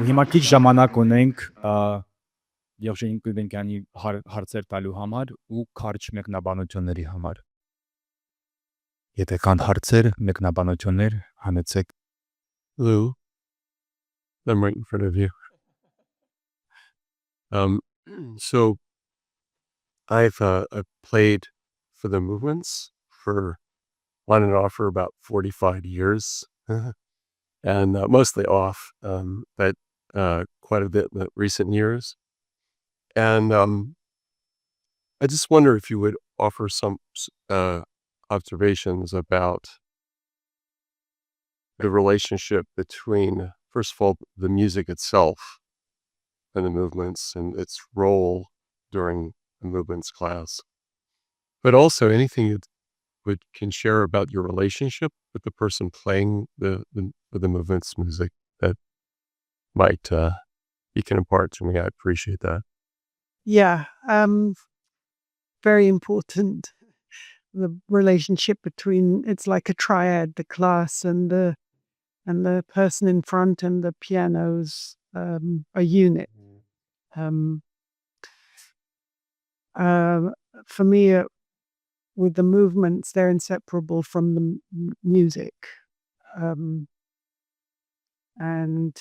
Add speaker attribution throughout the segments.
Speaker 1: ու հիմա քիչ ժամանակ ունենք Եվժենի Գուլբենկյանի հարցեր տալու համար ու քարջ մեկնաբանությունների համար։ Եթե կան հարցեր, մեկնաբանություններ, հանեցեք։
Speaker 2: Lou, I'm right in front of you. So I've played for the movements for on and off for about 45 years, and mostly off, but quite a bit in the recent years. And I just wonder if you would offer some observations about the relationship between, first of all, the music itself and the movements and its role during the movements class, but also anything you can share about your relationship with the person playing the movements music that might you can impart to me. I appreciate that.
Speaker 3: Yeah, very important. The relationship between, it's like a triad, the class and the person in front and the piano's a unit. For me, with the movements, they're inseparable from the music. And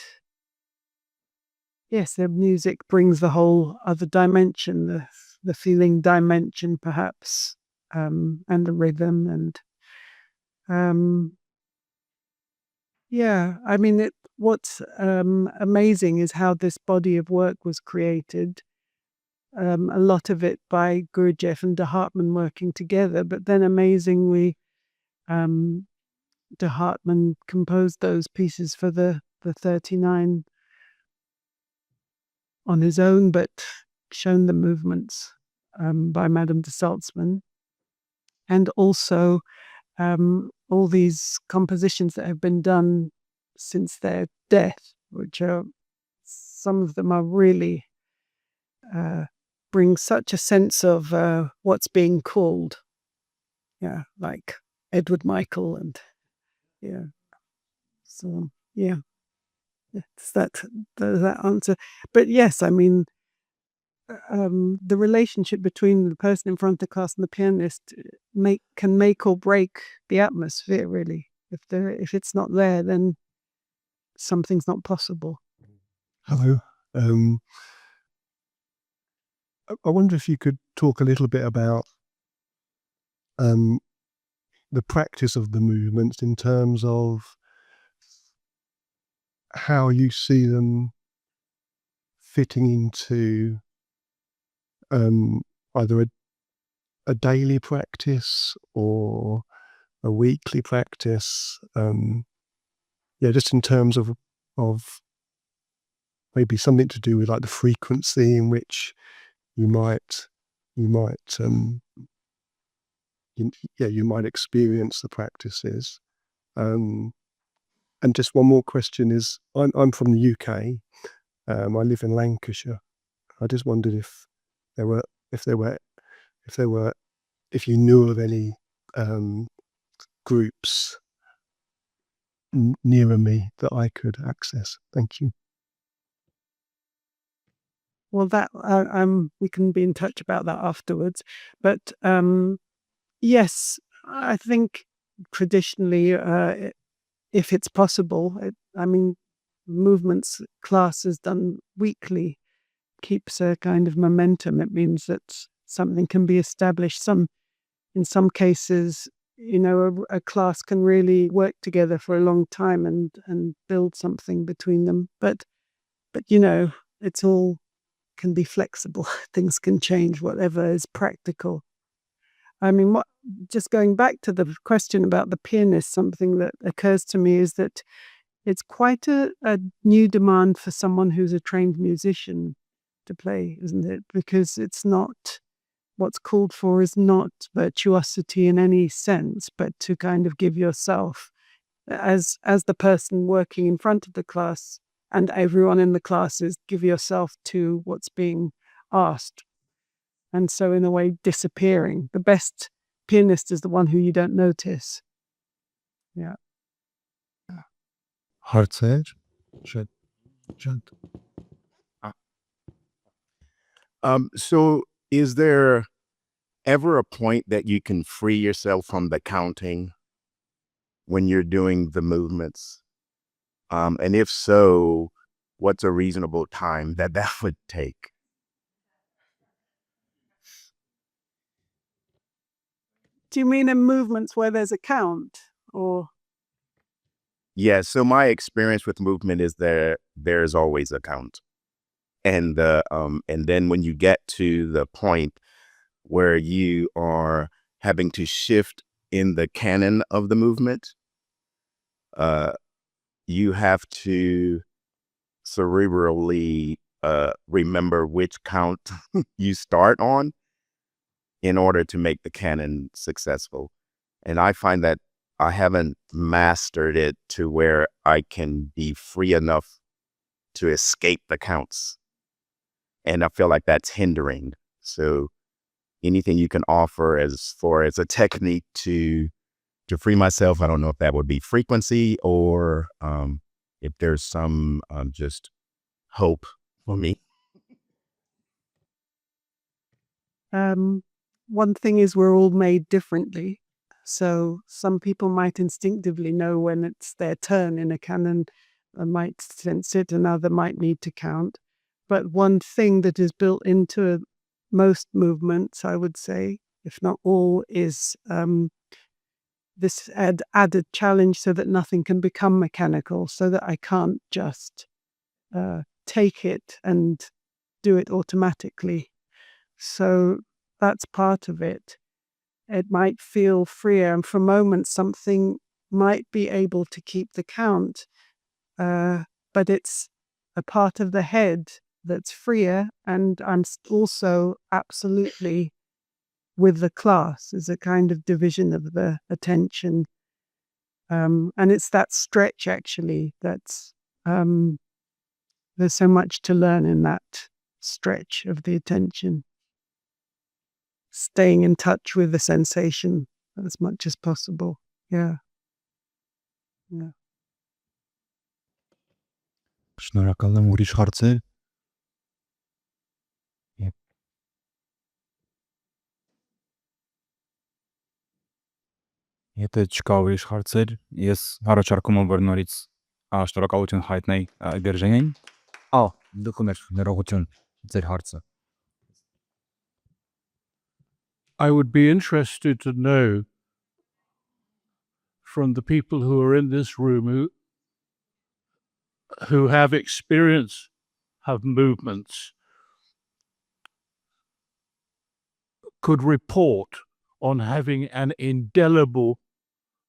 Speaker 3: yes, the music brings the whole other dimension, the feeling dimension perhaps, and the rhythm. And yeah, I mean, what's amazing is how this body of work was created. A lot of it by Gurdjieff and de Hartmann working together, but then amazingly, de Hartmann composed those pieces for the 39 on his own, but shown the movements by Madame de Salzmann. And also all these compositions that have been done since their death, which are, some of them are really bring such a sense of what's being called. Yeah, like Edward Michael and yeah. So yeah, it's that answer. But yes, I mean, the relationship between the person in front of the class and the pianist can make or break the atmosphere. Really, if it's not there, then something's not possible.
Speaker 4: Hello. I wonder if you could talk a little bit about the practice of the movements in terms of how you see them fitting into either a daily practice or a weekly practice. Just in terms of maybe something to do with like the frequency in which you might experience the practices. And just one more question is, I'm from the UK. I live in Lancashire. I just wondered if you knew of any groups nearer me that I could access. Thank you.
Speaker 3: Well, that we can be in touch about that afterwards. But yes, I think traditionally, if it's possible, I mean, movements class is done weekly, keeps a kind of momentum. It means that something can be established. In some cases, a class can really work together for a long time and build something between them. But it's all can be flexible. Things can change, whatever is practical. I mean, just going back to the question about the pianist, something that occurs to me is that it's quite a new demand for someone who's a trained musician to play, isn't it? Because it's not, what's called for is not virtuosity in any sense, but to kind of give yourself, as the person working in front of the class and everyone in the classes, give yourself to what's being asked. And so in a way, disappearing. The best pianist is the one who you don't notice. Yeah.
Speaker 4: Հարցեր, շատ
Speaker 5: So is there ever a point that you can free yourself from the counting when you're doing the movements? And if so, what's a reasonable time that would take?
Speaker 3: Do you mean in movements where there's a count, or?
Speaker 5: Yeah, so my experience with movement is there's always a count. And then when you get to the point where you are having to shift in the canon of the movement, you have to cerebrally remember which count you start on in order to make the canon successful. And I find that I haven't mastered it to where I can be free enough to escape the counts. And I feel like that's hindering. So anything you can offer as far as a technique to free myself, I don't know if that would be frequency or if there's some just hope for me.
Speaker 3: One thing is we're all made differently. So some people might instinctively know when it's their turn in a canon and might sense it, another might need to count. But one thing that is built into most movements, I would say, if not all, is this added challenge so that nothing can become mechanical, so that I can't just take it and do it automatically. So that's part of it. It might feel freer, and for moments something might be able to keep the count, but it's a part of the head that's freer, and I'm also absolutely with the class. Is a kind of division of the attention, and it's that stretch actually that's there's so much to learn in that stretch of the attention. Staying in touch with the sensation as much as possible. Yeah.
Speaker 1: Շնորհակալ եմ, ուրիշ հարցեր։ Եթե չկա ուրիշ հարցեր, ես առաջարկում եմ, որ նորից շնորհակալություն հայտնեի Գերժենին։ Դուք ունեք ներողություն ձեր հարցը։
Speaker 6: I would be interested to know from the people who are in this room who have experience of movements could report on having an indelible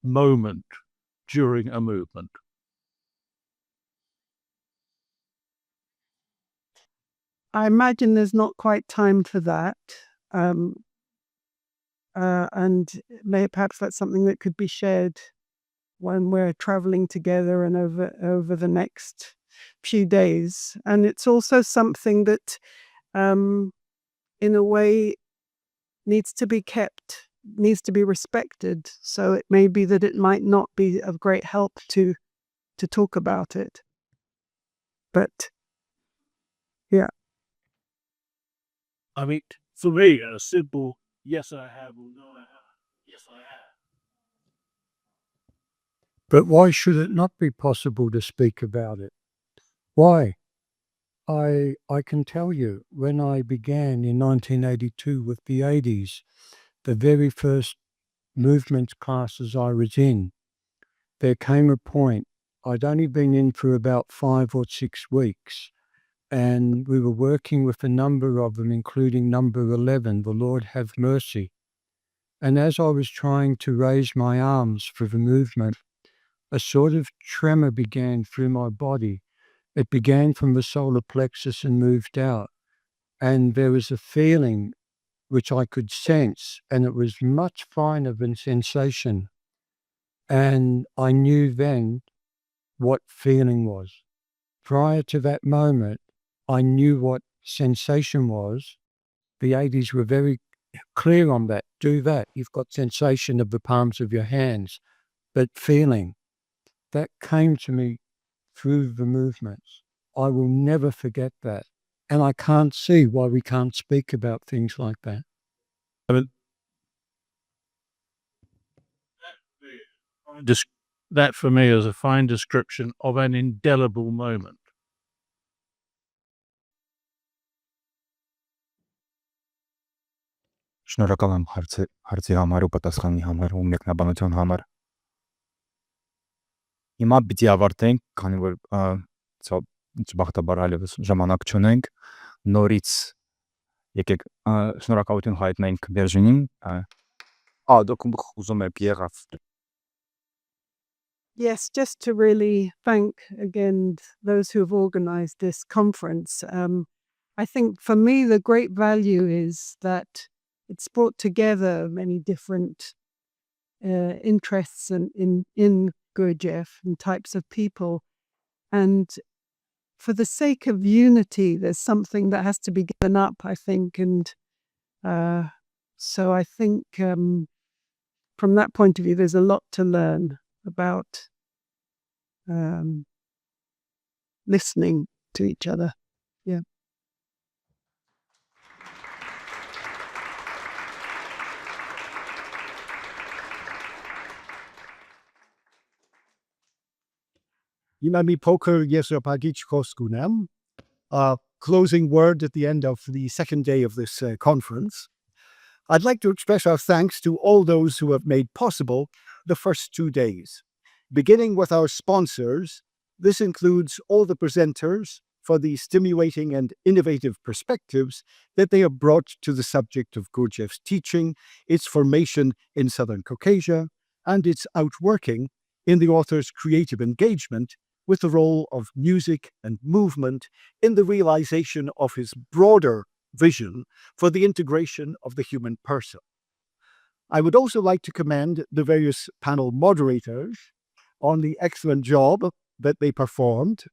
Speaker 6: moment during a movement.
Speaker 3: I imagine there's not quite time for that. And perhaps that's something that could be shared when we're traveling together and over the next few days. And it's also something that, in a way, needs to be kept, needs to be respected. So it may be that it might not be of great help to talk about it. But, yeah.
Speaker 6: I mean, for me, a simple yes, I have, or no, I haven't. Yes, I have.
Speaker 7: But why should it not be possible to speak about it? Why? I can tell you, when I began in 1982 with the 80s, the very first movement classes I was in, there came a point, I'd only been in for about 5 or 6 weeks, and we were working with a number of them, including number 11, the Lord Have Mercy. And as I was trying to raise my arms for the movement, a sort of tremor began through my body. It began from the solar plexus and moved out. And there was a feeling which I could sense, and it was much finer than sensation. And I knew then what feeling was. Prior to that moment, I knew what sensation was. The 80s were very clear on that. Do that. You've got sensation of the palms of your hands. But feeling, that came to me through the movements. I will never forget that. And I can't see why we can't speak about things like that.
Speaker 6: That for me is a fine description of an indelible moment.
Speaker 1: Շնորհակալ եմ հարցի համար ու պատասխանի համար ու մեկնաբանության համար։ Հիմա պիտի ավարտենք, քանի որ բախտաբար այլևս ժամանակ չունենք, նորից եկեք շնորհակալություն հայտնենք Բերժինին։ Դուք ուզում եք եղավ։
Speaker 3: Yes, just to really thank again those who have organized this conference. I think for me, the great value is that it's brought together many different interests in Gurdjieff and types of people. And for the sake of unity, there's something that has to be given up, I think. And so I think from that point of view, there's a lot to learn about listening to each other. Yeah.
Speaker 4: Imami Poker Yesrapagich Koskunam. Closing word at the end of the second day of this conference. I'd like to express our thanks to all those who have made possible the first 2 days. Beginning with our sponsors, this includes all the presenters for the stimulating and innovative perspectives that they have brought to the subject of Gurdjieff's teaching, its formation in Southern Caucasia, and its outworking in the author's creative engagement with the role of music and movement in the realization of his broader vision for the integration of the human person. I would also like to commend the various panel moderators on the excellent job that they performed.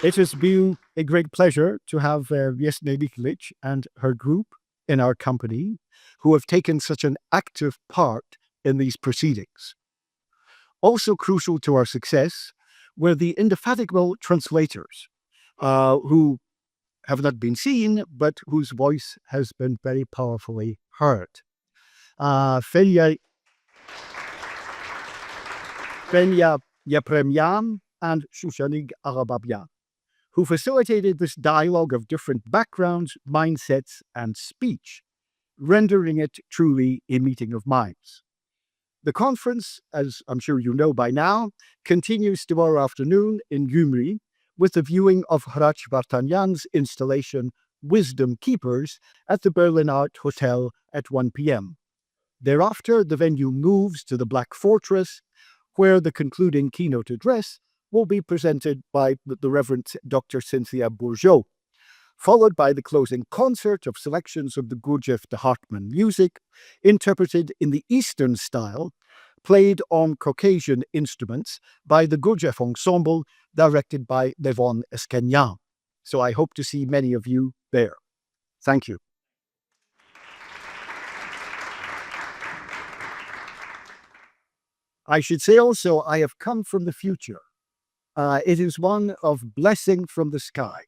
Speaker 4: It has been a great pleasure to have Vesna Nikolic and her group in our company, who have taken such an active part in these proceedings. Also crucial to our success were the indefatigable translators, who have not been seen, but whose voice has been very powerfully heard. Felia Yepremyan and Shushanig Arababyan, who facilitated this dialogue of different backgrounds, mindsets, and speech, rendering it truly a meeting of minds. The conference, as I'm sure you know by now, continues tomorrow afternoon in Gyumri with the viewing of Hrac Vartanyan's installation Wisdom Keepers at the Berlin Art Hotel at 1 p.m. Thereafter, the venue moves to the Black Fortress, where the concluding keynote address will be presented by the Reverend Dr. Cynthia Bourgeot, followed by the closing concert of selections of the Gurdjieff de Hartmann music, interpreted in the Eastern style, played on Caucasian instruments by the Gurdjieff Ensemble, directed by Levon Eskenyan. So I hope to see many of you there. Thank you. I should say also, I have come from the future. It is one of blessing from the sky.